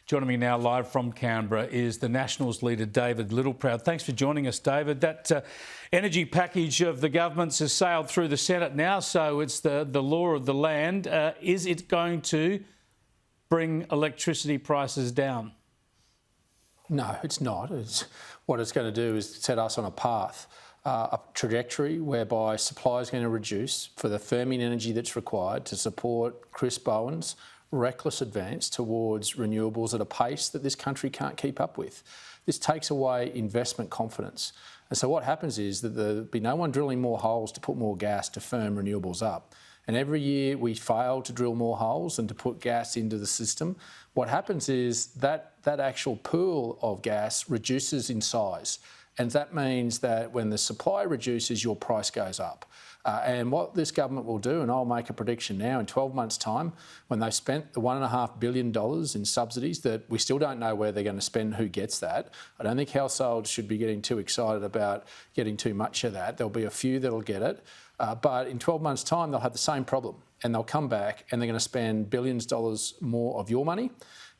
Joining me now live from Canberra is the Nationals leader, David Littleproud. Thanks for joining us, David. That energy package of the government's has sailed through the Senate now, so it's the law of the land. Is it going to bring electricity prices down? No, it's not. What it's going to do is set us on a path, a trajectory whereby supply is going to reduce for the firming energy that's required to support Chris Bowen's reckless advance towards renewables at a pace that this country can't keep up with. This takes away investment confidence. And so what happens is that there'll be no one drilling more holes to put more gas to firm renewables up. And every year we fail to drill more holes and to put gas into the system. What happens is that actual pool of gas reduces in size. And that means that when the supply reduces, your price goes up. And what this government will do, and I'll make a prediction now, in 12 months' time, when they've spent the $1.5 billion in subsidies that we still don't know where they're going to spend, who gets that. I don't think households should be getting too excited about getting too much of that. There'll be a few that'll get it. But in 12 months' time, they'll have the same problem. And they'll come back and they're going to spend billions of dollars more of your money.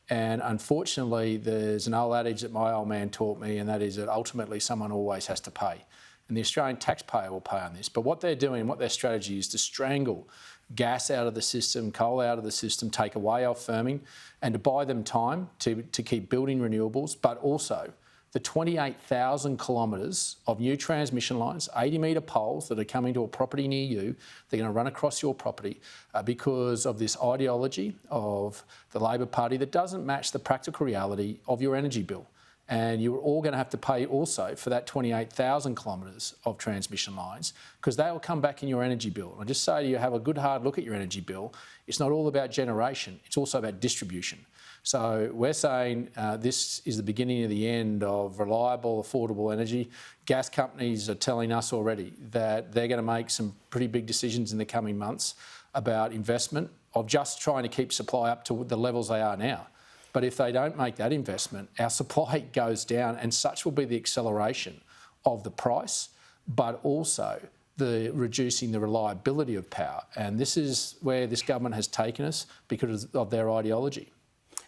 And unfortunately, there's an old adage that my old man taught me, and that is that ultimately someone always has to pay. And the Australian taxpayer will pay on this. But what they're doing, what their strategy is to strangle gas out of the system, coal out of the system, take away our firming, and to buy them time to keep building renewables, but also the 28,000 kilometres of new transmission lines, 80-metre poles that are coming to a property near you. They're going to run across your property because of this ideology of the Labor Party that doesn't match the practical reality of your energy bill. And you're all going to have to pay also for that 28,000 kilometres of transmission lines, because they will come back in your energy bill. And I just say to you, have a good hard look at your energy bill. It's not all about generation, it's also about distribution. So we're saying this is the beginning of the end of reliable, affordable energy. Gas companies are telling us already that they're going to make some pretty big decisions in the coming months about investment of just trying to keep supply up to the levels they are now. But if they don't make that investment, our supply goes down, and such will be the acceleration of the price, but also the reducing the reliability of power. And this is where this government has taken us because of their ideology.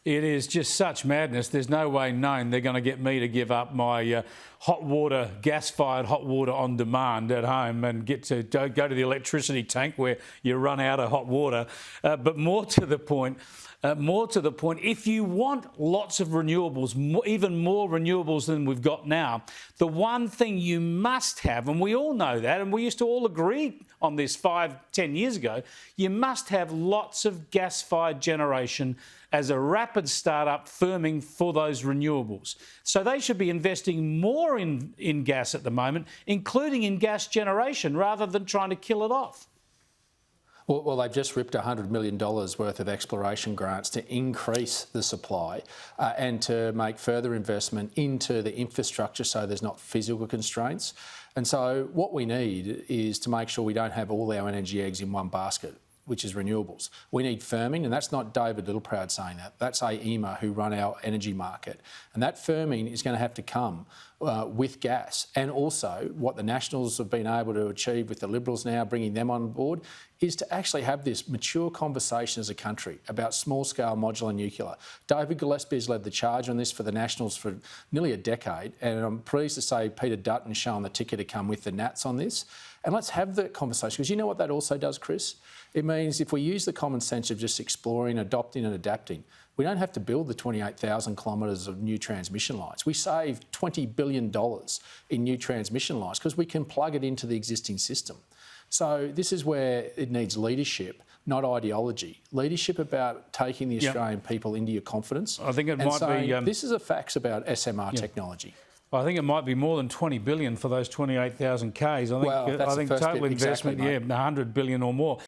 It is just such madness. There's no way known they're going to get me to give up my hot water, gas-fired hot water on demand at home and get to go to the electricity tank where you run out of hot water. But more to the point, if you want lots of renewables, even more renewables than we've got now, the one thing you must have, and we all know that, and we used to all agree on this 5-10 years ago, you must have lots of gas-fired generation as a rapid start-up firming for those renewables. So they should be investing more in gas at the moment, including in gas generation, rather than trying to kill it off. Well, they've just ripped $100 million worth of exploration grants to increase the supply and to make further investment into the infrastructure so there's not physical constraints. And so what we need is to make sure we don't have all our energy eggs in one basket, which is renewables. We need firming, and that's not David Littleproud saying that. That's AEMA, who run our energy market. And that firming is going to have to come with gas. And also, what the Nationals have been able to achieve with the Liberals now, bringing them on board, is to actually have this mature conversation as a country about small-scale modular nuclear. David Gillespie's led the charge on this for the Nationals for nearly a decade, and I'm pleased to say Peter Dutton's shown the ticket to come with the Nats on this. And let's have that conversation, because you know what that also does, Chris? It means if we use the common sense of just exploring, adopting and adapting, we don't have to build the 28,000 kilometres of new transmission lines. We save $20 billion in new transmission lines because we can plug it into the existing system. So this is where it needs leadership, not ideology. Leadership about taking the Australian people into your confidence. I think it might be... this is a facts about SMR technology. I think it might be more than 20 billion for those 28,000 Ks. I think total investment, exactly, $100 billion or more.